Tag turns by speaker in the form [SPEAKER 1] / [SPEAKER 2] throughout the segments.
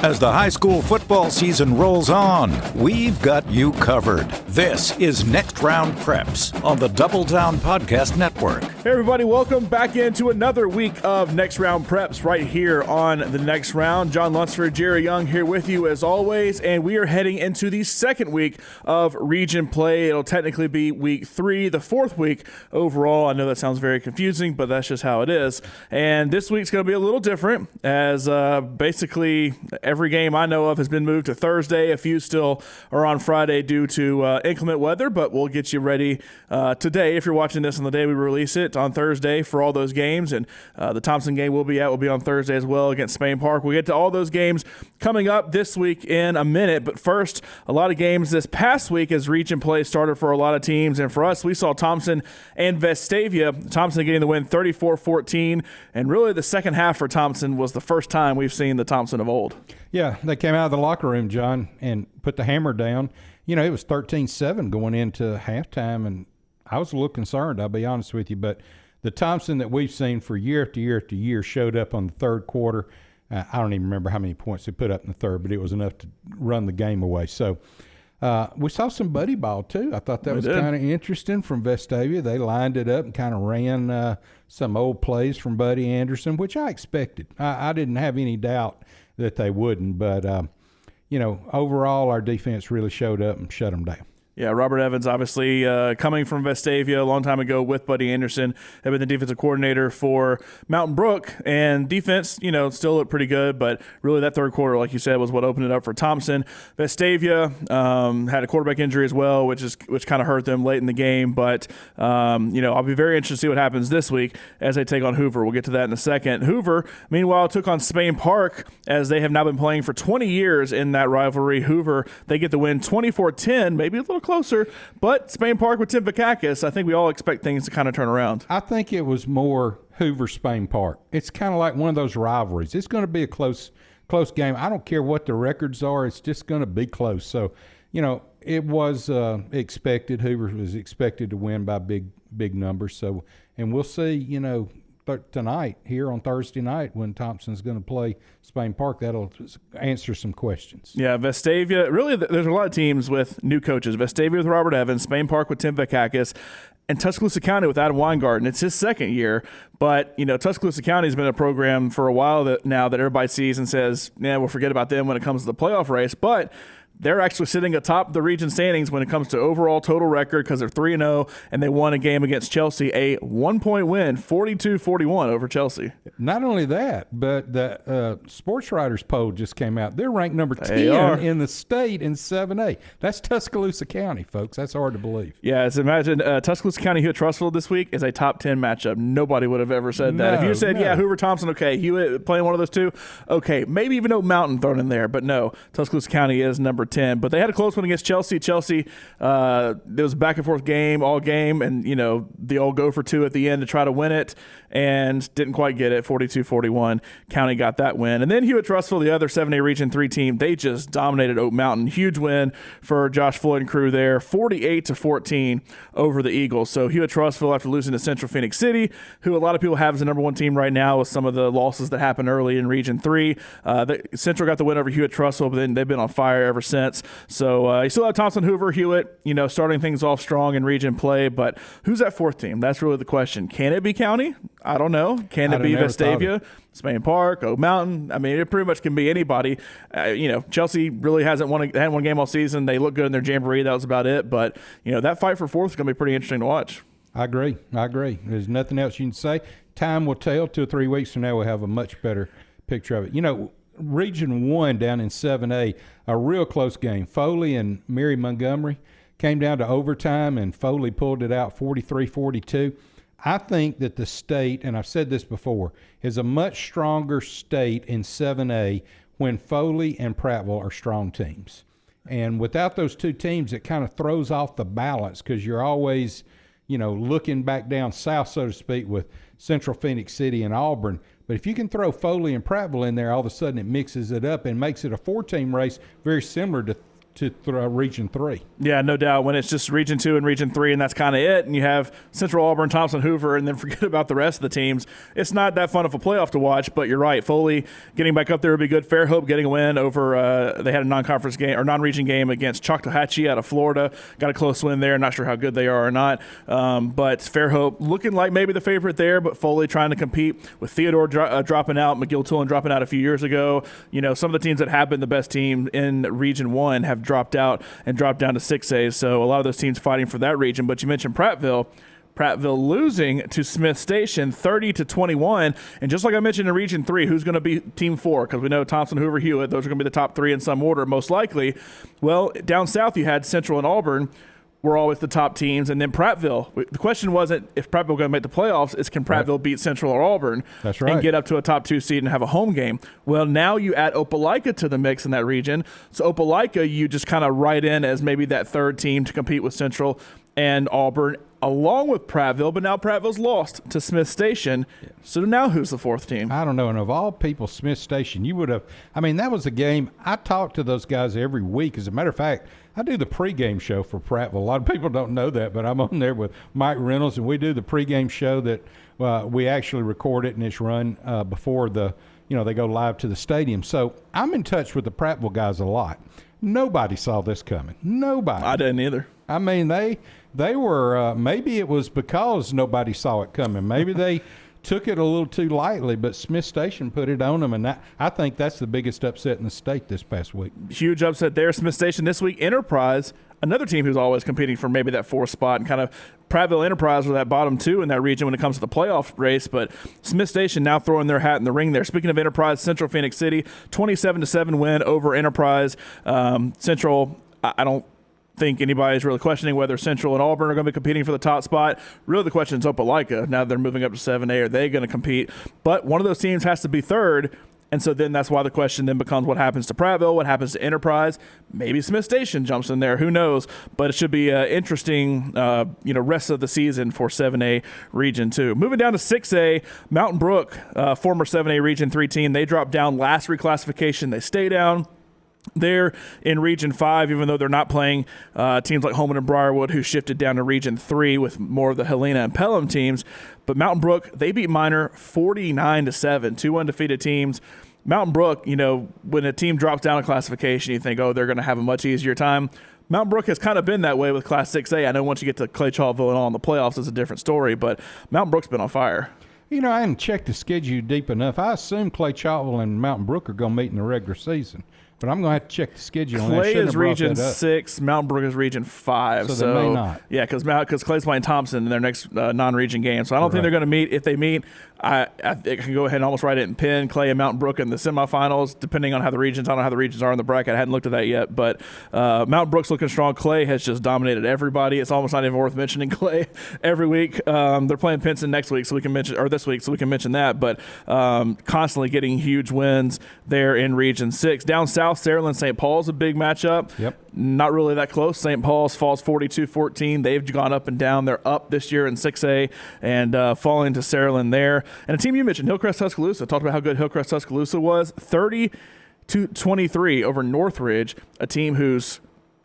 [SPEAKER 1] As the high school football season rolls on, we've got you covered. This is Next Round Preps on the Double Down Podcast Network.
[SPEAKER 2] Hey everybody, welcome back into another week of Next Round Preps right here on the Next Round. John Lunceford, Jerry Young here with you as always, and we are heading into the second week of region play. It'll technically be week 3, the 4th week overall. I know that sounds very confusing, but that's just how it is. And this week's going to be a little different, as basically every game I know of has been moved to Thursday. A few still are on Friday due to inclement weather, but we'll get you ready today. If you're watching this on the day we release it, on Thursday for all those games. And the Thompson game will be on Thursday as well against Spain Park. We'll get to all those games coming up this week in a minute. But first, a lot of games this past week as region play started for a lot of teams. And for us, we saw Thompson and Vestavia. Thompson getting the win 34-14. And really the second half for Thompson was the first time we've seen the Thompson of old.
[SPEAKER 3] Yeah, they came out of the locker room, John, and put the hammer down. You know, it was 13-7 going into halftime, and I was a little concerned, I'll be honest with you. But the Thompson that we've seen for year after year after year showed up on the third quarter. I don't even remember how many points they put up in the third, but it was enough to run the game away. So we saw some buddy ball, too. I thought that was kind of interesting from Vestavia. They lined it up and kind of ran some old plays from Buddy Anderson, which I expected. I didn't have any doubt that they wouldn't. But, you know, overall our defense really showed up and shut them down.
[SPEAKER 2] Yeah, Robert Evans, obviously coming from Vestavia a long time ago with Buddy Anderson, had been the defensive coordinator for Mountain Brook, and defense, you know, still looked pretty good, but really that third quarter, like you said, was what opened it up for Thompson. Vestavia had a quarterback injury as well, which kind of hurt them late in the game, but you know, I'll be very interested to see what happens this week as they take on Hoover. We'll get to that in a second. Hoover, meanwhile, took on Spain Park, as they have now been playing for 20 years in that rivalry. Hoover, they get the win 24-10, maybe a little closer, but Spain Park with Tim Vakakis, I think we all expect things to kind of turn around.
[SPEAKER 3] I think it was more Hoover-Spain Park. It's kind of like one of those rivalries. It's going to be a close game. I don't care what the records are. It's just going to be close. So, you know, it was expected. Hoover was expected to win by big numbers. So, and we'll see, you know, tonight here on Thursday night when Thompson's going to play Spain Park. That'll answer some questions.
[SPEAKER 2] Yeah, Vestavia, really there's a lot of teams with new coaches. Vestavia with Robert Evans, Spain Park with Tim Vakakis, and Tuscaloosa County with Adam Weingarten. It's his second year, but, you know, Tuscaloosa County has been a program for a while now that everybody sees and says, yeah, we'll forget about them when it comes to the playoff race, but they're actually sitting atop the region standings when it comes to overall total record because they're 3-0, and they won a game against Chelsea, a 1-point win, 42-41 over Chelsea.
[SPEAKER 3] Not only that, but the Sports Writers poll just came out. They're ranked number 10 in the state in 7A. That's Tuscaloosa County, folks. That's hard to believe.
[SPEAKER 2] Yeah, so imagine Tuscaloosa County Hewitt Trussville this week is a top 10 matchup. Nobody would have ever said that. If you said, yeah, Hoover Thompson, okay, Hewitt playing one of those two, okay, maybe even Oak Mountain thrown in there, but no, Tuscaloosa County is number 10. But they had a close one against Chelsea. It was a back-and-forth game all game, and, you know, the old go for two at the end to try to win it, and didn't quite get it, 42-41. County got that win. And then Hewitt Trussville, the other 7A Region 3 team, they just dominated Oak Mountain. Huge win for Josh Floyd and crew there, 48-14 over the Eagles. So Hewitt Trussville, after losing to Central Phoenix City, who a lot of people have as the number one team right now with some of the losses that happened early in Region 3. Central got the win over Hewitt Trussville, but then they've been on fire ever since. So you still have Thompson, Hoover, Hewitt, you know, starting things off strong in region play. But who's that fourth team? That's really the question. Can it be County? I don't know. Can it be Vestavia, Spain Park, Oak Mountain? I mean, it pretty much can be anybody. You know, Chelsea really hadn't won a game all season. They look good in their jamboree. That was about it. But, you know, that fight for fourth is going to be pretty interesting to watch.
[SPEAKER 3] I agree. There's nothing else you can say. Time will tell. 2 or 3 weeks from now, we'll have a much better picture of it. You know, Region 1 down in 7A, a real close game. Foley and Mary Montgomery came down to overtime, and Foley pulled it out 43-42. I think that the state, and I've said this before, is a much stronger state in 7A when Foley and Prattville are strong teams. And without those two teams, it kind of throws off the balance because you're always, you know, looking back down south, so to speak, with Central Phoenix City and Auburn. But if you can throw Foley and Prattville in there, all of a sudden it mixes it up and makes it a 4-team race very similar to to Region 3.
[SPEAKER 2] Yeah, no doubt. When it's just Region 2 and Region 3 and that's kind of it, and you have Central Auburn, Thompson, Hoover, and then forget about the rest of the teams, it's not that fun of a playoff to watch, but you're right. Foley getting back up there would be good. Fairhope getting a win over they had a non-conference game or non-region game against Choctawhatchee out of Florida. Got a close win there. Not sure how good they are or not. But Fairhope looking like maybe the favorite there, but Foley trying to compete with Theodore dropping out, McGill-Tulane dropping out a few years ago. You know, some of the teams that have been the best team in Region 1 have dropped out and dropped down to 6A. So a lot of those teams fighting for that region. But you mentioned Prattville losing to Smith Station 30-21. And just like I mentioned in Region 3, who's going to be Team 4? Because we know Thompson, Hoover, Hewitt, those are going to be the top three in some order, most likely. Well, down south you had Central and Auburn were always the top teams. And then Prattville. The question wasn't if Prattville was going to make the playoffs, it's can Prattville beat Central or Auburn
[SPEAKER 3] That's right.
[SPEAKER 2] and get up to a top 2 seed and have a home game. Well, now you add Opelika to the mix in that region. So Opelika, you just kind of write in as maybe that third team to compete with Central and Auburn along with Prattville, but now Prattville's lost to Smith Station. Yeah. So now who's the fourth team?
[SPEAKER 3] I don't know. And of all people, Smith Station, you would have – I mean, that was a game – I talk to those guys every week. As a matter of fact, I do the pregame show for Prattville. A lot of people don't know that, but I'm on there with Mike Reynolds, and we do the pregame show that we actually record it, and it's run before they go live to the stadium. So I'm in touch with the Prattville guys a lot. Nobody saw this coming. Nobody.
[SPEAKER 2] I didn't either.
[SPEAKER 3] I mean, they were maybe it was because nobody saw it coming. Maybe they took it a little too lightly, but Smith Station put it on them, and I think that's the biggest upset in the state this past week.
[SPEAKER 2] Huge upset there. Smith Station this week. Enterprise, another team who's always competing for maybe that fourth spot, and kind of Prattville Enterprise were that bottom two in that region when it comes to the playoff race, but Smith Station now throwing their hat in the ring there. Speaking of Enterprise, Central Phoenix City, 27-7 win over Enterprise. Central, I don't think anybody's really questioning whether Central and Auburn are going to be competing for the top spot. Really, the question is Opelika. Now they're moving up to 7A. Are they going to compete? But one of those teams has to be third, and so then that's why the question then becomes what happens to Prattville, what happens to Enterprise. Maybe Smith Station jumps in there. Who knows? But it should be an interesting rest of the season for 7A Region 2. Moving down to 6A, Mountain Brook, former 7A Region 3 team. They dropped down last reclassification. They stay down. They're in Region 5, even though they're not playing teams like Holman and Briarwood, who shifted down to Region 3 with more of the Helena and Pelham teams. But Mountain Brook, they beat Minor 49-7, two undefeated teams. Mountain Brook, when a team drops down a classification, you think, they're going to have a much easier time. Mountain Brook has kind of been that way with Class 6A. I know once you get to Clay Chalkville and all in the playoffs, it's a different story, but Mountain Brook's been on fire.
[SPEAKER 3] I hadn't checked the schedule deep enough. I assume Clay Chalkville and Mountain Brook are going to meet in the regular season. But I'm going to have to check the schedule.
[SPEAKER 2] Clay is Region 6. Mountain Brook is Region 5.
[SPEAKER 3] So they may not.
[SPEAKER 2] Yeah, because Clay's playing Thompson in their next non-region game. So I don't think they're going to meet. If they meet, I can go ahead and almost write it in pen. Clay and Mountain Brook in the semifinals, depending on how the regions. I don't know how the regions are in the bracket. I hadn't looked at that yet. But Mountain Brook's looking strong. Clay has just dominated everybody. It's almost not even worth mentioning Clay every week. They're playing Pinson next week, so we can mention, or this week, so we can mention that. But constantly getting huge wins there in Region 6. Down south, Saraland St. Paul's a big matchup.
[SPEAKER 3] Yep.
[SPEAKER 2] Not really that close. St. Paul's falls 42-14. They've gone up and down. They're up this year in 6A and falling to Saraland there. And a team you mentioned, Hillcrest Tuscaloosa. Talked about how good Hillcrest Tuscaloosa was. 30-23 over Northridge, a team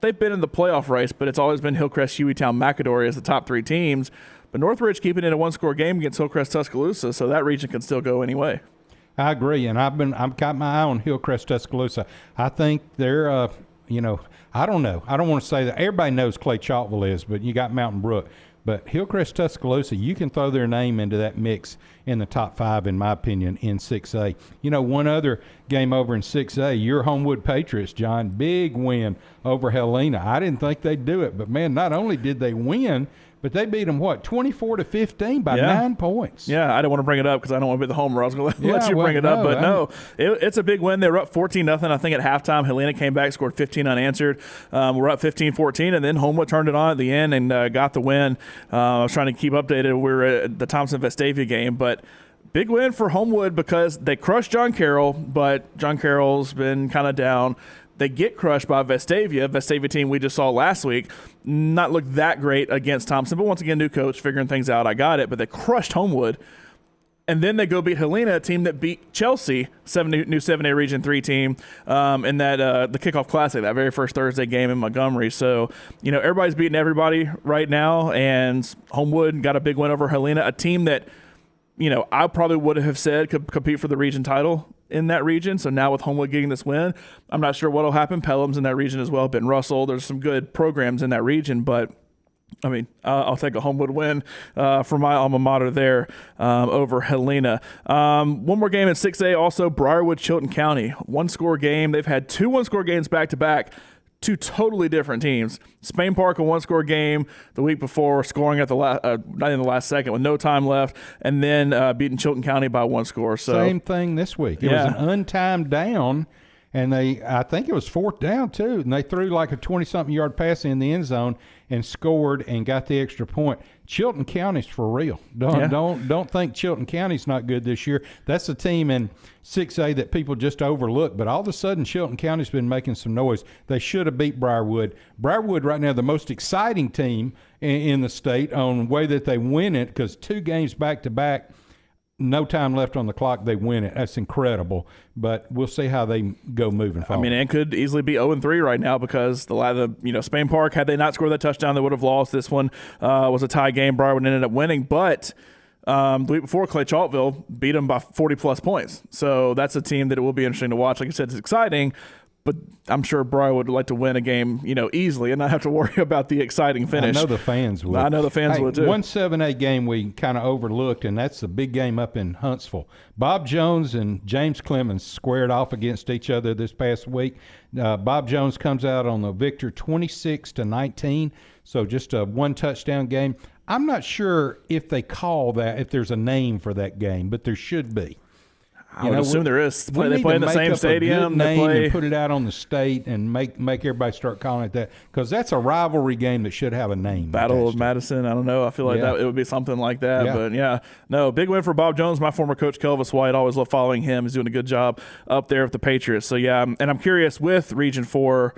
[SPEAKER 2] they've been in the playoff race, but it's always been Hillcrest, Hueytown, McAdory as the top three teams. But Northridge keeping it a one-score game against Hillcrest Tuscaloosa, so that region can still go anyway.
[SPEAKER 3] I agree, and I've got my eye on Hillcrest Tuscaloosa. I think they're, I don't know. I don't want to say that everybody knows Clay Chalkville is, but you got Mountain Brook. But Hillcrest Tuscaloosa, you can throw their name into that mix in the top 5, in my opinion, in 6A. One other game over in 6A, your Homewood Patriots, John, big win over Helena. I didn't think they'd do it, but, man, not only did they win, but they beat them, 24-15 by 9 points.
[SPEAKER 2] Yeah, I didn't want to bring it up because I don't want to be the homer. I was going to let you bring it up. But it's a big win. They were up 14-0, I think, at halftime. Helena came back, scored 15 unanswered. We're up 15-14, and then Homewood turned it on at the end and got the win. I was trying to keep updated. We were at the Thompson-Vestavia game, but big win for Homewood because they crushed John Carroll, but John Carroll's been kind of down. They get crushed by Vestavia team we just saw last week. Not look that great against Thompson, but once again, new coach, figuring things out. I got it, but they crushed Homewood. And then they go beat Helena, a team that beat Chelsea, new 7A Region 3 team, in that the Kickoff Classic, that very first Thursday game in Montgomery. So, everybody's beating everybody right now, and Homewood got a big win over Helena, a team that, I probably would have said could compete for the region title in that region. So now with Homewood getting this win, I'm not sure what will happen. Pelham's in that region as well, Ben Russell. There's some good programs in that region, but I'll take a Homewood win for my alma mater there over Helena. One more game in 6A, also Briarwood, Chilton County. One-score game. They've had 2 one-score games back-to-back. 2 totally different teams. Spain Park, a one-score game the week before, scoring at the not in the last second with no time left, and then beating Chilton County by 1 score. So
[SPEAKER 3] same thing this week. It was an untimed down, and I think it was 4th down too, and they threw like a 20-something yard pass in the end zone and scored and got the extra point. Chilton County's for real. Don't think Chilton County's not good this year. That's a team in 6A that people just overlook, but all of a sudden Chilton County's been making some noise. They should have beat Briarwood. Briarwood right now the most exciting team in the state on the way that they win it, because 2 games back-to-back, no time left on the clock, they win it. That's incredible. But we'll see how they go moving forward.
[SPEAKER 2] It could easily be 0-3 right now, because the Spain Park, had they not scored that touchdown, they would have lost. This one was a tie game. Briarwood ended up winning, but the week before, Clay Chaltville beat them by 40-plus points. So that's a team that it will be interesting to watch. Like I said, it's exciting, but I'm sure Briarwood would like to win a game, easily and not have to worry about the exciting finish.
[SPEAKER 3] I know the fans would.
[SPEAKER 2] Would too.
[SPEAKER 3] One 7A game we kind of overlooked, and that's the big game up in Huntsville. Bob Jones and James Clemens squared off against each other this past week. Bob Jones comes out on the victor 26-19, so just a 1-touchdown game. I'm not sure if they call that, if there's a name for that game, but there should be.
[SPEAKER 2] I would assume there is. They play in the same stadium.
[SPEAKER 3] They play and put it out on the state and make everybody start calling it that, because that's a rivalry game that should have a name.
[SPEAKER 2] Battle of Madison. I don't know. I feel like that it would be something like that. Yeah. But big win for Bob Jones. My former coach Kelvis White, always loved following him. He's doing a good job up there with the Patriots. So and I'm curious with Region 4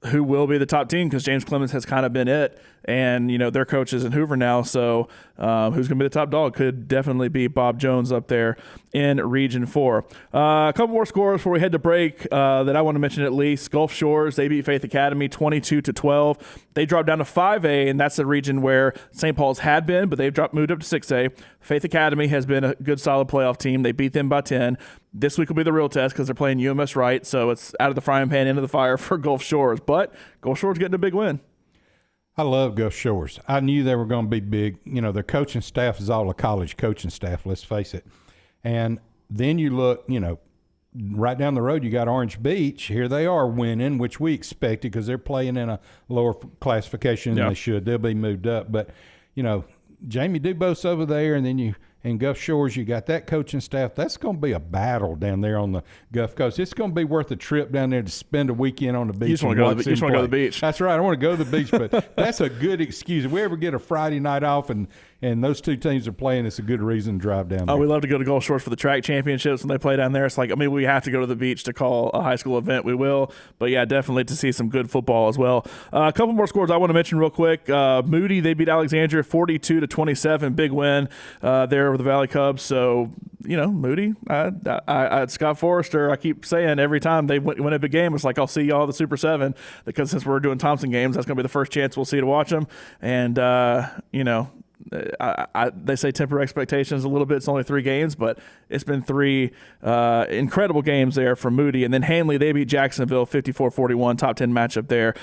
[SPEAKER 2] who will be the top team, because James Clemens has kind of been it, and their coach is in Hoover now, so who's going to be the top dog could definitely be Bob Jones up there in Region 4. A couple more scores before we head to break that I want to mention at least. Gulf Shores, they beat Faith Academy 22-12. They dropped down to 5A, and that's the region where St. Paul's had been, but they've moved up to 6A. Faith Academy has been a good, solid playoff team. They beat them by 10. This week will be the real test, because they're playing UMS Wright, so it's out of the frying pan into the fire for Gulf Shores. But Gulf Shores getting a big win.
[SPEAKER 3] I love Gulf Shores. I knew they were going to be big. Their coaching staff is all a college coaching staff, let's face it. And then you look, right down the road, you got Orange Beach. Here they are winning, which we expected, because they're playing in a lower classification than they should. They'll be moved up. But, Jamie Dubose over there, and then in Gulf Shores, you got that coaching staff. That's going to be a battle down there on the Gulf Coast. It's going to be worth a trip down there to spend a weekend on the beach.
[SPEAKER 2] You just want to go to the beach.
[SPEAKER 3] That's right. I want to go to the beach, but that's a good excuse. If we ever get a Friday night off and those 2 teams are playing, it's a good reason to drive down there.
[SPEAKER 2] We love to go to Gulf Shores for the track championships when they play down there. It's like, we have to go to the beach to call a high school event. We will. But, yeah, definitely to see some good football as well. A couple more scores I want to mention real quick. Moody, they beat Alexandria 42-27. Big win there over the Valley Cubs. So, Moody, Scott Forrester, I keep saying every time they win a big game, it's like, I'll see y'all at the Super 7, because since we're doing Thompson games, that's going to be the first chance we'll see to watch them. And, they say temper expectations a little bit. It's only 3 games, but it's been 3 incredible games there for Moody. And then Hanley, they beat Jacksonville 54-41, top 10 matchup there.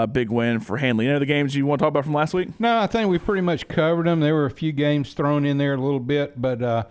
[SPEAKER 2] Big win for Hanley. The games you want to talk about from last week?
[SPEAKER 3] No, I think we pretty much covered them. There were a few games thrown in there a little bit, but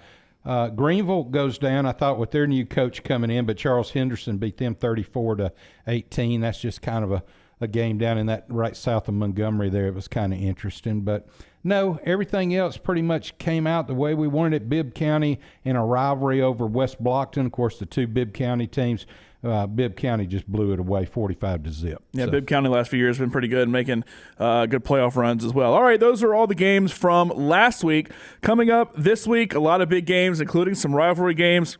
[SPEAKER 3] Greenville goes down, I thought, with their new coach coming in, but Charles Henderson beat them 34-18. That's just kind of a game down in that right south of Montgomery there. It was kind of interesting, but no, everything else pretty much came out the way we wanted it. Bibb County in a rivalry over West Blockton. Of course, the 2 Bibb County teams, Bibb County just blew it away 45-0.
[SPEAKER 2] Yeah, so Bibb County last few years has been pretty good, making good playoff runs as well. All right, those are all the games from last week. Coming up this week, a lot of big games, including some rivalry games.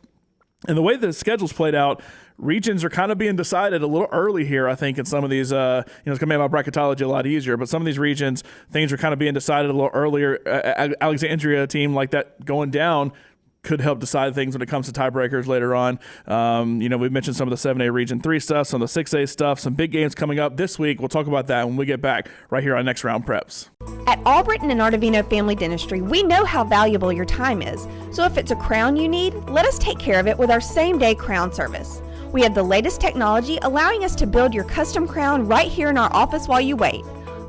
[SPEAKER 2] And the way the schedule's played out, regions are kind of being decided a little early here, I think, in some of these, it's going to make my bracketology a lot easier, but some of these regions, things are kind of being decided a little earlier. Alexandria, a team like that going down, could help decide things when it comes to tiebreakers later on. We've mentioned some of the 7A Region 3 stuff, some of the 6A stuff, some big games coming up this week. We'll talk about that when we get back right here on Next Round Preps.
[SPEAKER 4] At Albritton and Artavino Family Dentistry, we know how valuable your time is. So if it's a crown you need, let us take care of it with our same-day crown service. We have the latest technology allowing us to build your custom crown right here in our office while you wait.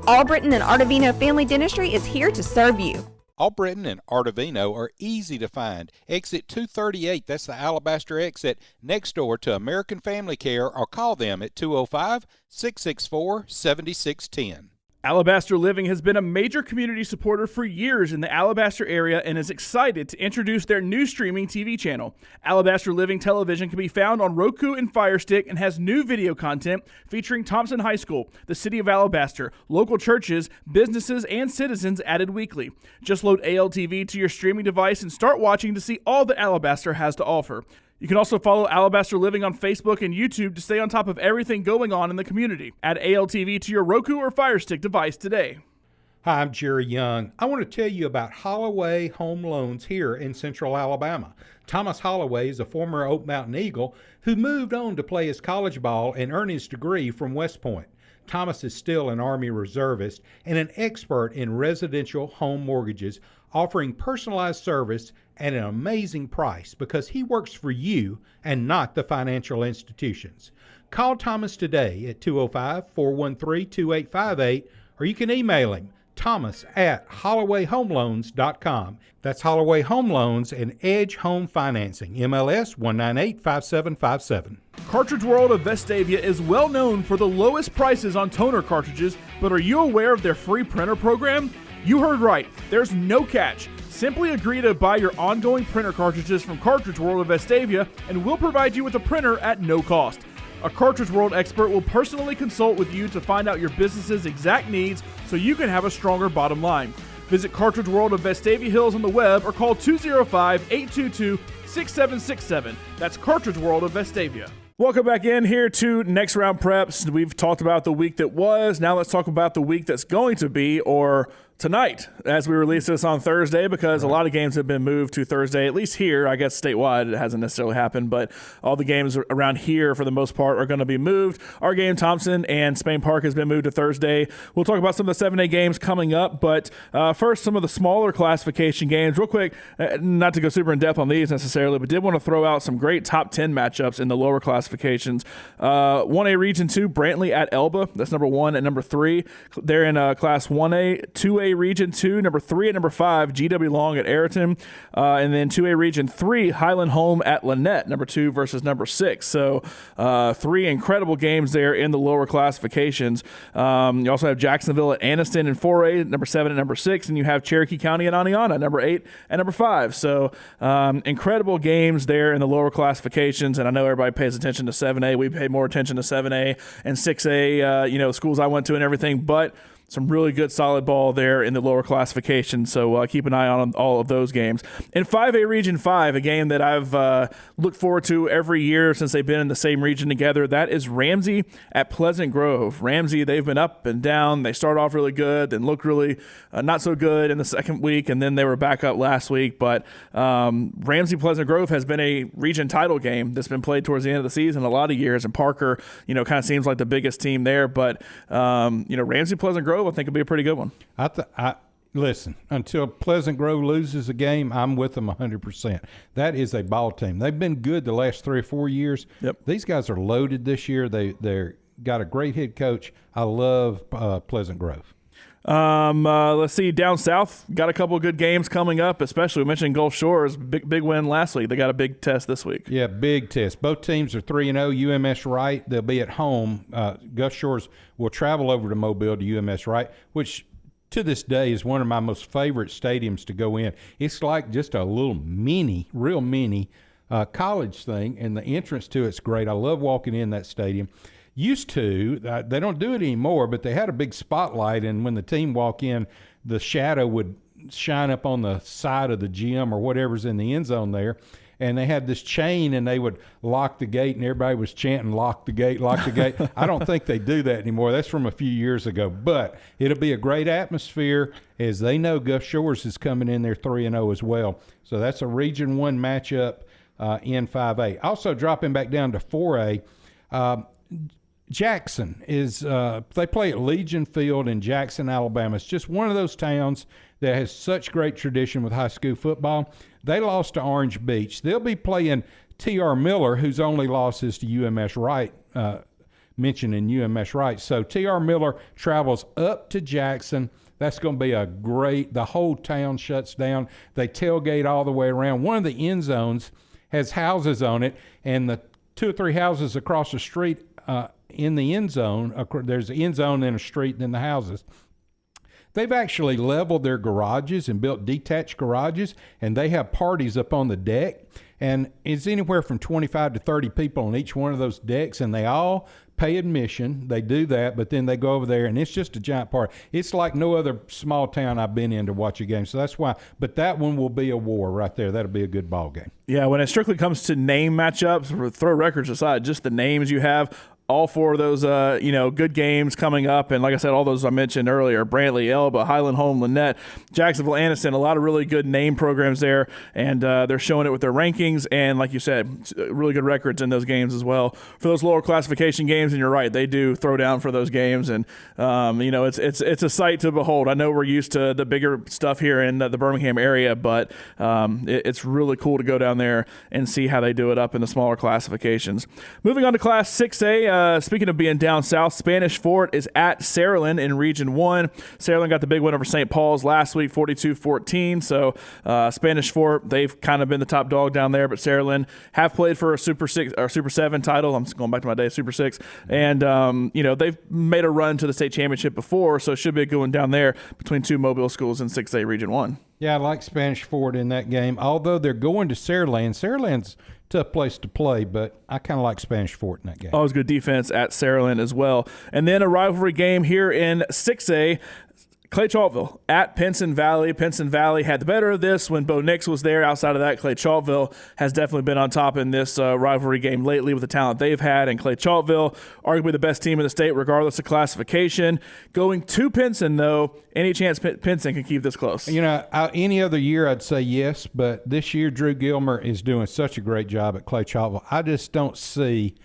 [SPEAKER 4] Albritton and Artavino Family Dentistry is here to serve you.
[SPEAKER 5] Albritton and Artavino are easy to find. Exit 238, that's the Alabaster exit, next door to American Family Care, or call them at 205-664-7610.
[SPEAKER 2] Alabaster Living has been a major community supporter for years in the Alabaster area and is excited to introduce their new streaming TV channel. Alabaster Living Television can be found on Roku and Fire Stick and has new video content featuring Thompson High School, the city of Alabaster, local churches, businesses, and citizens added weekly. Just load ALTV to your streaming device and start watching to see all that Alabaster has to offer. You can also follow Alabaster Living on Facebook and YouTube to stay on top of everything going on in the community. Add ALTV to your Roku or Fire Stick device today.
[SPEAKER 3] Hi, I'm Jerry Young. I want to tell you about Holloway Home Loans here in Central Alabama. Thomas Holloway is a former Oak Mountain Eagle who moved on to play his college ball and earn his degree from West Point. Thomas is still an Army reservist and an expert in residential home mortgages, offering personalized service at an amazing price because he works for you and not the financial institutions. Call Thomas today at 205-413-2858, or you can email him, thomas@hollowayhomeloans.com. That's Holloway Home Loans and Edge Home Financing, MLS 1985757.
[SPEAKER 2] Cartridge World of Vestavia is well known for the lowest prices on toner cartridges, but are you aware of their free printer program? You heard right. There's no catch. Simply agree to buy your ongoing printer cartridges from Cartridge World of Vestavia, and we'll provide you with a printer at no cost. A Cartridge World expert will personally consult with you to find out your business's exact needs so you can have a stronger bottom line. Visit Cartridge World of Vestavia Hills on the web or call 205-822-6767. That's Cartridge World of Vestavia. Welcome back in here to Next Round Preps. We've talked about the week that was. Now let's talk about the week that's going to be, or tonight, as we release this on Thursday, because a lot of games have been moved to Thursday, at least here. I guess statewide it hasn't necessarily happened, but all the games around here for the most part are going to be moved. Our game, Thompson and Spain Park, has been moved to Thursday. We'll talk about some of the 7A games coming up, but first, some of the smaller classification games. Real quick, not to go super in depth on these necessarily, but did want to throw out some great top 10 matchups in the lower classifications. 1A Region 2, Brantley at Elba. That's number 1 and number 3. They're in Class 1A. 2A Region 2, number 3 and number 5, GW Long at Ayrton. And then 2A Region 3, Highland Home at Lynette, number 2 versus number 6. So 3 incredible games there in the lower classifications. You also have Jacksonville at Anniston in 4A, number 7 and number 6. And you have Cherokee County at Aniana, number 8 and number 5. So incredible games there in the lower classifications. And I know everybody pays attention to 7A. We pay more attention to 7A and 6A, schools I went to and everything. But some really good solid ball there in the lower classification, so keep an eye on all of those games. In 5A Region 5, a game that I've looked forward to every year since they've been in the same region together, that is Ramsey at Pleasant Grove. Ramsey, they've been up and down. They start off really good, then look really not so good in the second week, and then they were back up last week. But Ramsey Pleasant Grove has been a region title game that's been played towards the end of the season a lot of years, and Parker, kind of seems like the biggest team there. But, Ramsey Pleasant Grove, I think it'll be a pretty good one.
[SPEAKER 3] Listen, until Pleasant Grove loses a game, I'm with them 100%. That is a ball team. They've been good the last 3 or 4 years.
[SPEAKER 2] Yep.
[SPEAKER 3] These guys are loaded this year. They're got a great head coach. I love Pleasant Grove.
[SPEAKER 2] Let's see, down south, got a couple of good games coming up, especially we mentioned Gulf Shores, big win last week. They got a big test this week.
[SPEAKER 3] Yeah, big test. Both teams are 3-0. UMS Wright, they'll be at home. Gulf Shores will travel over to Mobile to UMS Wright, which to this day is one of my most favorite stadiums to go in. It's like just a little real mini college thing, and the entrance to it's great. I love walking in that stadium. Used to, they don't do it anymore, but they had a big spotlight, and when the team walk in, the shadow would shine up on the side of the gym or whatever's in the end zone there. and they had this chain, and they would lock the gate, and everybody was chanting, lock the gate, lock the gate. I don't think they do that anymore. That's from a few years ago. But it'll be a great atmosphere, as they know Gulf Shores is coming in there 3-0 as well. So that's a Region 1 matchup in 5A. Also dropping back down to 4A, Jackson is they play at Legion Field in Jackson, Alabama. It's just one of those towns that has such great tradition with high school football. They lost to Orange Beach. They'll be playing T.R. Miller, whose only loss is to UMS Wright, mentioning UMS Wright. So T.R. Miller travels up to Jackson. That's going to be a great – the whole town shuts down. They tailgate all the way around. One of the end zones has houses on it, and the 2 or 3 houses across the street in the end zone, there's an end zone and a street and then the houses. They've actually leveled their garages and built detached garages, and they have parties up on the deck. And it's anywhere from 25 to 30 people on each one of those decks, and they all pay admission. They do that, but then they go over there, and it's just a giant party. It's like no other small town I've been in to watch a game. So that's why. But that one will be a war right there. That'll be a good ball game. Yeah,
[SPEAKER 2] when it strictly comes to name matchups, throw records aside, just the names you have, all 4 of those, good games coming up. And like I said, all those I mentioned earlier, Brantley, Elba, Highland Home, Lynette, Jacksonville, Anniston, a lot of really good name programs there. And they're showing it with their rankings. And like you said, really good records in those games as well. For those lower classification games, and you're right, they do throw down for those games. And, it's a sight to behold. I know we're used to the bigger stuff here in the Birmingham area, but it's really cool to go down there and see how they do it up in the smaller classifications. Moving on to Class 6A, speaking of being down south, Spanish Fort is at Saraland in Region 1. Saraland got the big win over St. Paul's last week, 42-14. So Spanish Fort, they've kind of been the top dog down there, but Saraland have played for a Super 6 or Super 7 title. I'm just going back to my day, Super 6. And, they've made a run to the state championship before, so it should be a good one down there between 2 Mobile schools in 6A Region 1.
[SPEAKER 3] Yeah, I like Spanish Fort in that game, although they're going to Saraland. Saraland's tough place to play, but I kind of like Spanish Fort in that game.
[SPEAKER 2] Always good defense at Saraland as well. And then a rivalry game here in 6A. Clay Chaltville at Pinson Valley. Pinson Valley had the better of this when Bo Nix was there. Outside of that, Clay Chaltville has definitely been on top in this rivalry game lately with the talent they've had. And Clay Chaltville, arguably the best team in the state regardless of classification. Going to Pinson, though, any chance Pinson can keep this close?
[SPEAKER 3] Any other year I'd say yes, but this year Drew Gilmer is doing such a great job at Clay Chaltville. I just don't see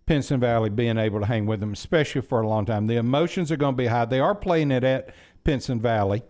[SPEAKER 3] Pinson Valley being able to hang with them, especially for a long time. The emotions are going to be high. They are playing it at Pinson Valley,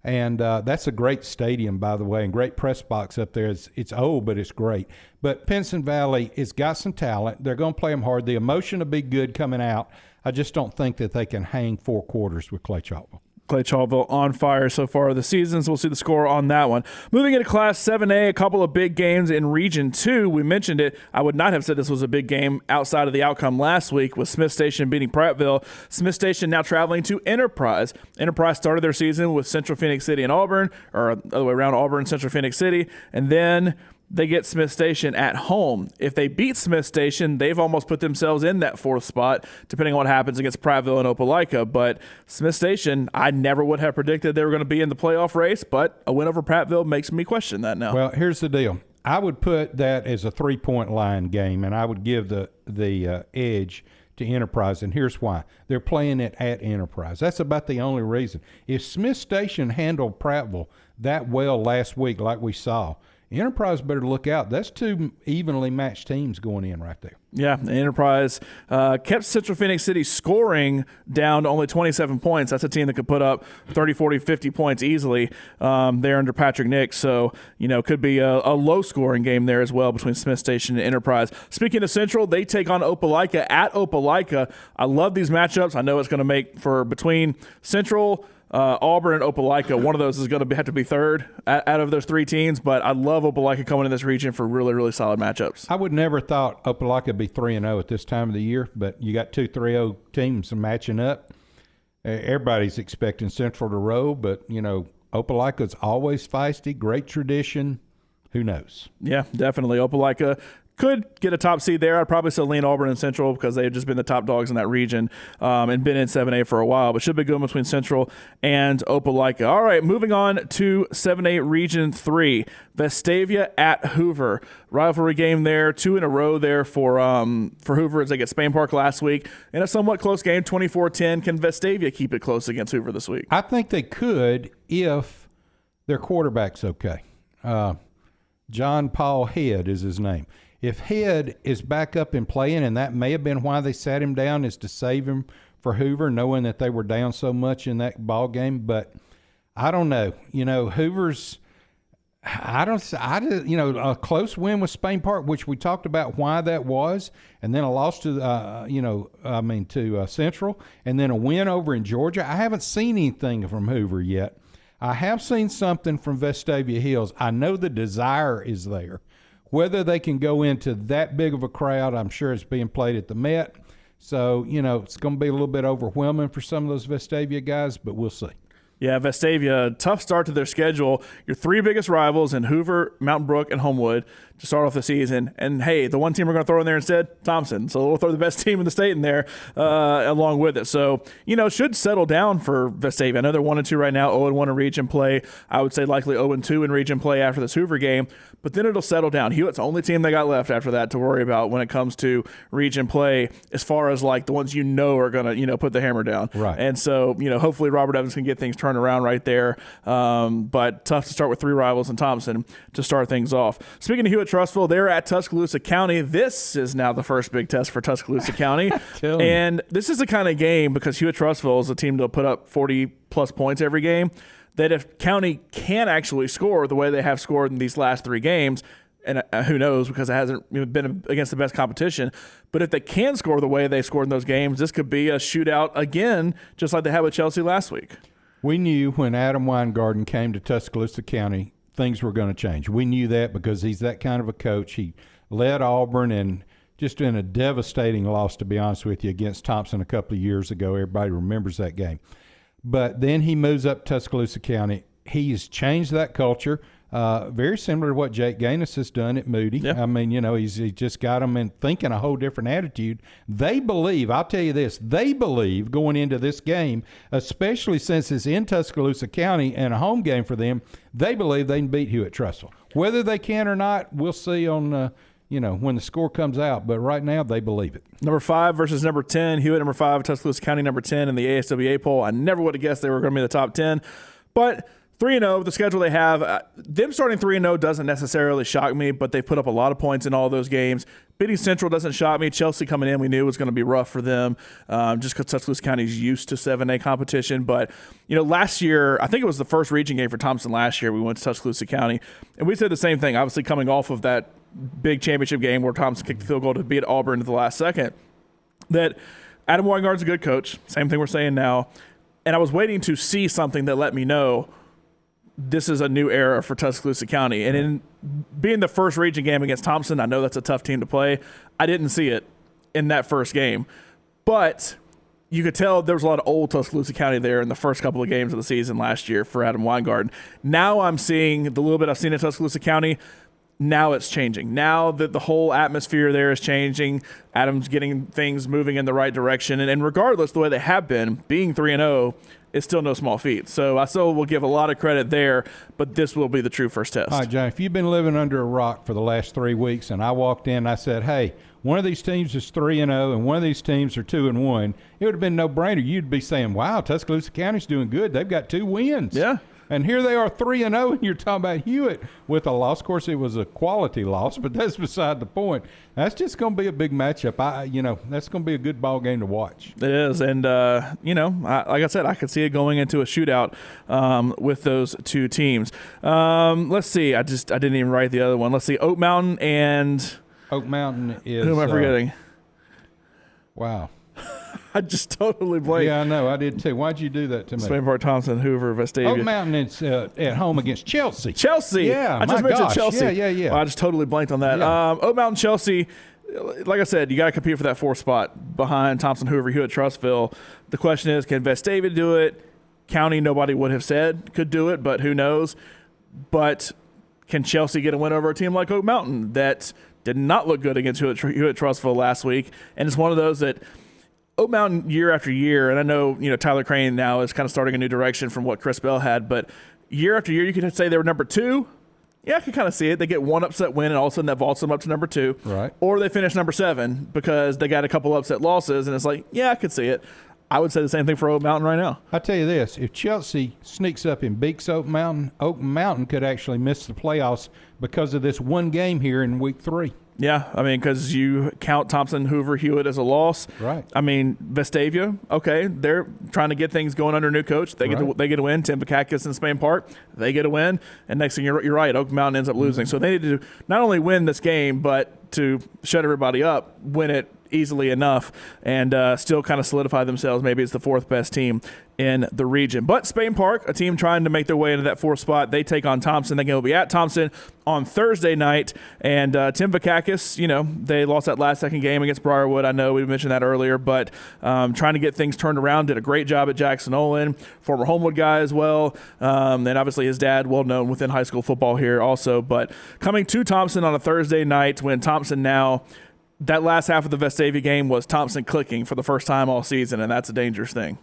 [SPEAKER 3] and that's a great stadium, by the way, and great press box up there. It's old, but it's great. But Pinson Valley has got some talent. They're going to play them hard. The emotion will be good coming out. I just don't think that they can hang 4 quarters with Clay Chaltville.
[SPEAKER 2] Clay Chaltville on fire so far this season, so we'll see the score on that one. Moving into Class 7A, a couple of big games in Region 2. We mentioned it. I would not have said this was a big game outside of the outcome last week with Smith Station beating Prattville. Smith Station now traveling to Enterprise. Enterprise started their season with Central Phoenix City and Auburn, or the other way around, Auburn, Central Phoenix City, and then they get Smith Station at home. If they beat Smith Station, they've almost put themselves in that 4th spot, depending on what happens against Prattville and Opelika. But Smith Station, I never would have predicted they were going to be in the playoff race, but a win over Prattville makes me question that now.
[SPEAKER 3] Well, here's the deal. I would put that as a 3-point line game, and I would give the edge to Enterprise, and here's why. They're playing it at Enterprise. That's about the only reason. If Smith Station handled Prattville that well last week like we saw, Enterprise better look out. That's 2 evenly matched teams going in right there.
[SPEAKER 2] Yeah, Enterprise kept Central Phoenix City scoring down to only 27 points. That's a team that could put up 30, 40, 50 points easily there under Patrick Nix. So, could be a low-scoring game there as well between Smith Station and Enterprise. Speaking of Central, they take on Opelika at Opelika. I love these matchups. I know it's going to make for between Central, Auburn and Opelika, one of those is going to have to be third out of those 3 teams, but I love Opelika coming in this region for really, really solid matchups.
[SPEAKER 3] I would never thought Opelika would be 3-0 at this time of the year, but you got 2 3-0 teams matching up. Everybody's expecting Central to roll, but, Opelika's always feisty, great tradition. who knows?
[SPEAKER 2] Yeah, definitely. Opelika could get a top seed there. I'd probably still lean Auburn and Central because they've just been the top dogs in that region and been in 7A for a while. But should be going between Central and Opelika. All right, moving on to 7A Region 3. Vestavia at Hoover. Rivalry game there, 2 in a row there for Hoover as they get Spain Park last week. In a somewhat close game, 24-10. Can Vestavia keep it close against Hoover this week?
[SPEAKER 3] I think they could if their quarterback's okay. John Paul Head is his name. If Head is back up and playing, and that may have been why they sat him down, is to save him for Hoover, knowing that they were down so much in that ball game. But I don't know. Hoover's a close win with Spain Park, which we talked about why that was, and then a loss to Central, and then a win over in Georgia. I haven't seen anything from Hoover yet. I have seen something from Vestavia Hills. I know the desire is there. Whether they can go into that big of a crowd, I'm sure it's being played at the Met. So, it's going to be a little bit overwhelming for some of those Vestavia guys, but we'll see.
[SPEAKER 2] Yeah, Vestavia, tough start to their schedule. Your 3 biggest rivals in Hoover, Mountain Brook, and Homewood to start off the season. And, hey, the one team we're going to throw in there instead, Thompson. So we'll throw the best team in the state in there along with it. So, should settle down for Vestavia. I know they're 1-2 right now, 0-1 in region play. I would say likely 0-2 in region play after this Hoover game. But then it'll settle down. Hewitt's the only team they got left after that to worry about when it comes to region play as far as, like, the ones are going to, put the hammer down.
[SPEAKER 3] Right.
[SPEAKER 2] And so, hopefully Robert Evans can get things turned around right there. But tough to start with 3 rivals in Thompson to start things off. Speaking of Hewitt-Trussville, they're at Tuscaloosa County. This is now the first big test for Tuscaloosa County. And this is the kind of game, because Hewitt-Trussville is a team that'll put up 40-plus points every game, that if County can actually score the way they have scored in these last 3 games, and who knows, because it hasn't been against the best competition, but if they can score the way they scored in those games, this could be a shootout again, just like they had with Chelsea last week.
[SPEAKER 3] We knew when Adam Weingarten came to Tuscaloosa County, things were going to change. We knew that because he's that kind of a coach. He led Auburn and just in a devastating loss, to be honest with you, against Thompson a couple of years ago. Everybody remembers that game. But then he moves up Tuscaloosa County. He's changed that culture, very similar to what Jake Gaines has done at Moody.
[SPEAKER 2] Yeah.
[SPEAKER 3] I mean, he just got them in thinking a whole different attitude. They believe, I'll tell you this, they believe going into this game, especially since it's in Tuscaloosa County and a home game for them, they believe they can beat Hewitt-Trussville. Whether they can or not, we'll see on when the score comes out. But right now, they believe it.
[SPEAKER 2] Number 5 versus number 10. Hewitt number 5, Tuscaloosa County number 10 in the ASWA poll. I never would have guessed they were going to be in the top 10. But 3-0, the schedule they have, them starting 3-0 doesn't necessarily shock me, but they put up a lot of points in all those games. Beating Central doesn't shock me. Chelsea coming in, we knew it was going to be rough for them just because Tuscaloosa County is used to 7A competition. But, last year, I think it was the first region game for Thompson last year. We went to Tuscaloosa County, and we said the same thing, obviously coming off of that big championship game where Thompson kicked the field goal to beat Auburn at the last second, that Adam Weingarten's a good coach. Same thing we're saying now. And I was waiting to see something that let me know this is a new era for Tuscaloosa County. And in being the first region game against Thompson, I know that's a tough team to play. I didn't see it in that first game. But you could tell there was a lot of old Tuscaloosa County there in the first couple of games of the season last year for Adam Weingarten. Now I'm seeing the little bit I've seen in Tuscaloosa County. Now it's changing. Now that the whole atmosphere there is changing, Adam's getting things moving in the right direction. And regardless, the way they have been, being 3-0 is still no small feat. So I still will give a lot of credit there, but this will be the true first test.
[SPEAKER 3] All right, John, if you've been living under a rock for the last 3 weeks and I walked in and I said, hey, one of these teams is 3-0 and one of these teams are 2-1, it would have been no-brainer. You'd be saying, wow, Tuscaloosa County's doing good. They've got 2 wins.
[SPEAKER 2] Yeah.
[SPEAKER 3] And here they are 3-0, and you're talking about Hewitt with a loss. Of course, it was a quality loss, but that's beside the point. That's just going to be a big matchup. That's going to be a good ball game to watch.
[SPEAKER 2] It is, and like I said, I could see it going into a shootout with those 2 teams. Let's see. I didn't even write the other one. Let's see. Oak Mountain is.
[SPEAKER 3] Who am
[SPEAKER 2] I forgetting?
[SPEAKER 3] Wow.
[SPEAKER 2] I just totally blanked.
[SPEAKER 3] Yeah, I know. I did too. Why'd you do that to me?
[SPEAKER 2] Spain Park, Thompson, Hoover, Vestavia.
[SPEAKER 3] Oak Mountain is at home against Chelsea.
[SPEAKER 2] Chelsea.
[SPEAKER 3] Yeah,
[SPEAKER 2] I just mentioned
[SPEAKER 3] gosh.
[SPEAKER 2] Chelsea.
[SPEAKER 3] Yeah.
[SPEAKER 2] Well, I just totally blanked on that.
[SPEAKER 3] Yeah.
[SPEAKER 2] Oak Mountain, Chelsea. Like I said, you got to compete for that 4th spot behind Thompson, Hoover, Hewitt, Trussville. The question is, can Vestavia do it? County, nobody would have said could do it, but who knows? But Can Chelsea get a win over a team like Oak Mountain that did not look good against Hewitt-Trussville last week? And it's one of those that Oak Mountain year after year, and I know Tyler Crane now is kind of starting a new direction from what Chris Bell had, but year after year you could say they were number 2. Yeah, I can kind of see it. They get one upset win, and all of a sudden that vaults them up to number 2.
[SPEAKER 3] Right.
[SPEAKER 2] Or they finish number 7 because they got a couple upset losses, and it's like, yeah, I could see it. I would say the same thing for Oak Mountain right now.
[SPEAKER 3] I tell you this, if Chelsea sneaks up and beats Oak Mountain could actually miss the playoffs because of this one game here in week 3.
[SPEAKER 2] Yeah, I mean, because you count Thompson, Hoover, Hewitt as a loss.
[SPEAKER 3] Right.
[SPEAKER 2] I mean, Vestavia, okay, they're trying to get things going under new coach. They get a win. Tim Vakakis in Spain Park, they get a win. And next thing you're right, Oak Mountain ends up losing. So they need to not only win this game, but to shut everybody up, win it easily enough, and still kind of solidify themselves maybe as the 4th best team in the region. But Spain Park, a team trying to make their way into that 4th spot, they take on Thompson. They will be at Thompson on Thursday night. And Tim Vakakis, they lost that last second game against Briarwood. I know we mentioned that earlier, but trying to get things turned around, did a great job at Jackson Olin, former Homewood guy as well. And obviously his dad, well known within high school football here also. But coming to Thompson on a Thursday night when Thompson now, that last half of the Vestavia game was Thompson clicking for the first time all season, and that's a dangerous thing.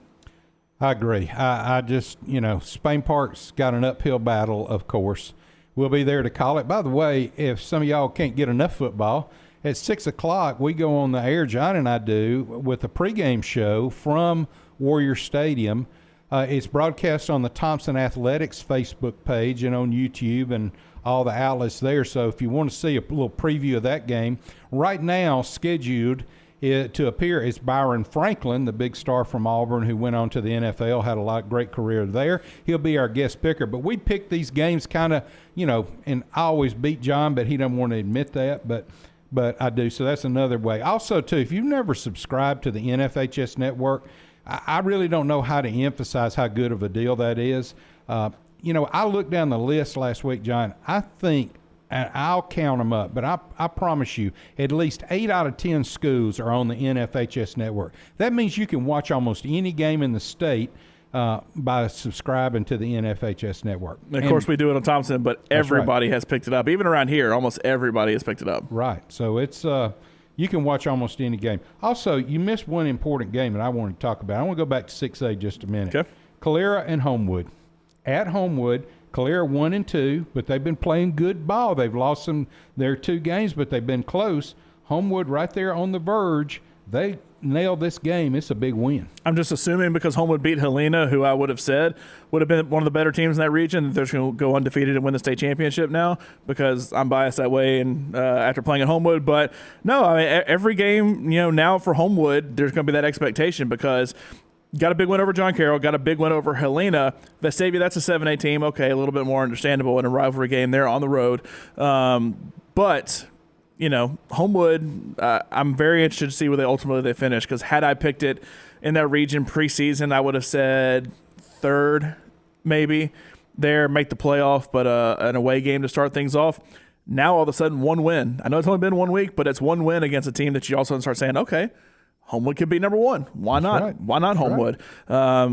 [SPEAKER 3] I agree. I just, Spain Park's got an uphill battle, of course. We'll be there to call it. By the way, if some of y'all can't get enough football, at 6 o'clock we go on the air, John and I do, with a pregame show from Warrior Stadium. It's broadcast on the Thompson Athletics Facebook page and on YouTube and all the outlets there. So if you want to see a little preview of that game, right now scheduled to appear is Byron Franklin, the big star from Auburn who went on to the NFL, had a great career there. He'll be our guest picker. But we pick these games kind of, and I always beat John, but he doesn't want to admit that. But I do. So that's another way. Also, too, if you've never subscribed to the NFHS network, I really don't know how to emphasize how good of a deal that is. I looked down the list last week, John. I think, and I'll count them up, but I promise you, at least 8 out of 10 schools are on the NFHS network. That means you can watch almost any game in the state by subscribing to the NFHS network.
[SPEAKER 2] And of course, we do it on Thompson, but everybody has picked it up. Even around here, almost everybody has picked it up.
[SPEAKER 3] Right. So it's you can watch almost any game. Also, you missed one important game that I want to talk about. I want to go back to 6A just a minute.
[SPEAKER 2] Okay.
[SPEAKER 3] Calera and Homewood. At Homewood, Calera 1-2, but they've been playing good ball. They've lost their 2 games, but they've been close. Homewood right there on the verge. They nailed this game. It's a big win.
[SPEAKER 2] I'm just assuming because Homewood beat Helena, who I would have said would have been one of the better teams in that region, that they're going to go undefeated and win the state championship now, because I'm biased that way and after playing at Homewood. But no, I mean, every game, now for Homewood, there's going to be that expectation because got a big win over John Carroll, got a big win over Helena. Vestavia, that's a 7A team. Okay, a little bit more understandable in a rivalry game there on the road. But Homewood, I'm very interested to see where they ultimately finish, because had I picked it in that region preseason, I would have said 3rd maybe there, make the playoff, but an away game to start things off. Now all of a sudden 1 win. I know it's only been 1 week, but it's 1 win against a team that you also start saying, okay, Homewood could be number 1. Why not?
[SPEAKER 3] Right.
[SPEAKER 2] Why not Homewood? Right.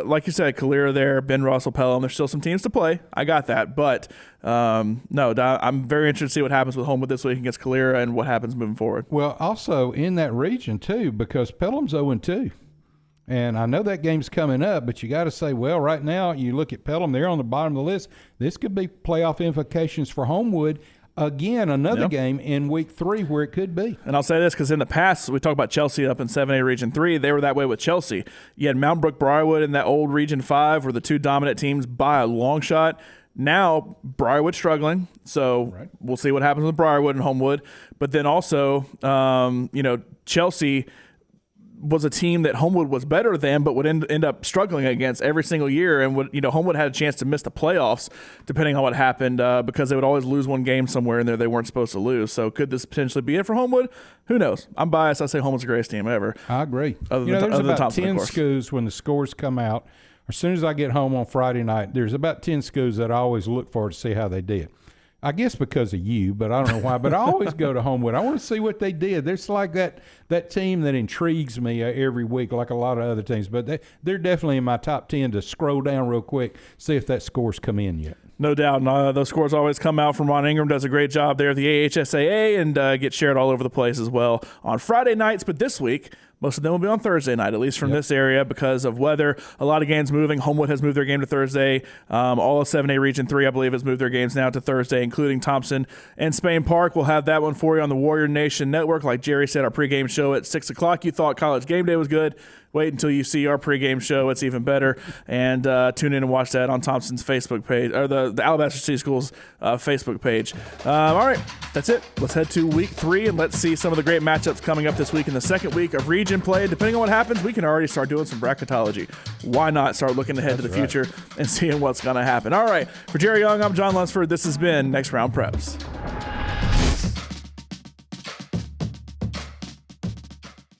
[SPEAKER 2] Like you said, Calera there, Ben Russell, Pelham, there's still some teams to play. I got that. But, no, I'm very interested to see what happens with Homewood this week against Calera and what happens moving forward.
[SPEAKER 3] Well, also in that region, too, because Pelham's 0-2. And I know that game's coming up, but you got to say, well, right now you look at Pelham, they're on the bottom of the list. This could be playoff implications for Homewood. Again, another game in week 3 where it could be.
[SPEAKER 2] And I'll say this because in the past, we talked about Chelsea up in 7A Region 3. They were that way with Chelsea. You had Mountain Brook, Briarwood in that old Region 5 were the 2 dominant teams by a long shot. Now, Briarwood's struggling, so we'll see what happens with Briarwood and Homewood. But then also, Chelsea was a team that Homewood was better than, but would end up struggling against every single year. And Homewood had a chance to miss the playoffs, depending on what happened, because they would always lose one game somewhere in there they weren't supposed to lose. So could this potentially be it for Homewood? Who knows? I'm biased. I say Homewood's the greatest team ever.
[SPEAKER 3] I agree.
[SPEAKER 2] There's
[SPEAKER 3] about 10 schools when the scores come out. As soon as I get home on Friday night, there's about 10 schools that I always look for to see how they did. I guess because of you, but I don't know why. But I always go to Homewood. I want to see what they did. There's like that team that intrigues me every week, like a lot of other teams. But they're definitely in my top 10 to scroll down real quick, see if that score's come in yet.
[SPEAKER 2] No doubt. And, those scores always come out from Ron Ingram. Does a great job there at the AHSAA and get shared all over the place as well on Friday nights. But this week, most of them will be on Thursday night, at least from this area because of weather. A lot of games moving. Homewood has moved their game to Thursday. All of 7A Region 3, I believe, has moved their games now to Thursday, including Thompson and Spain Park. We'll have that one for you on the Warrior Nation Network. Like Jerry said, our pregame show at 6 o'clock. You thought College Game Day was good. Wait until you see our pregame show. It's even better. And tune in and watch that on Thompson's Facebook page, or the Alabaster City Schools Facebook page. All right, that's it. Let's head to week 3, and let's see some of the great matchups coming up this week in the second week of region play. Depending on what happens, we can already start doing some bracketology. Why not start looking ahead to the future and seeing what's going to happen? All right, for Jerry Young, I'm John Lunceford. This has been Next Round Preps.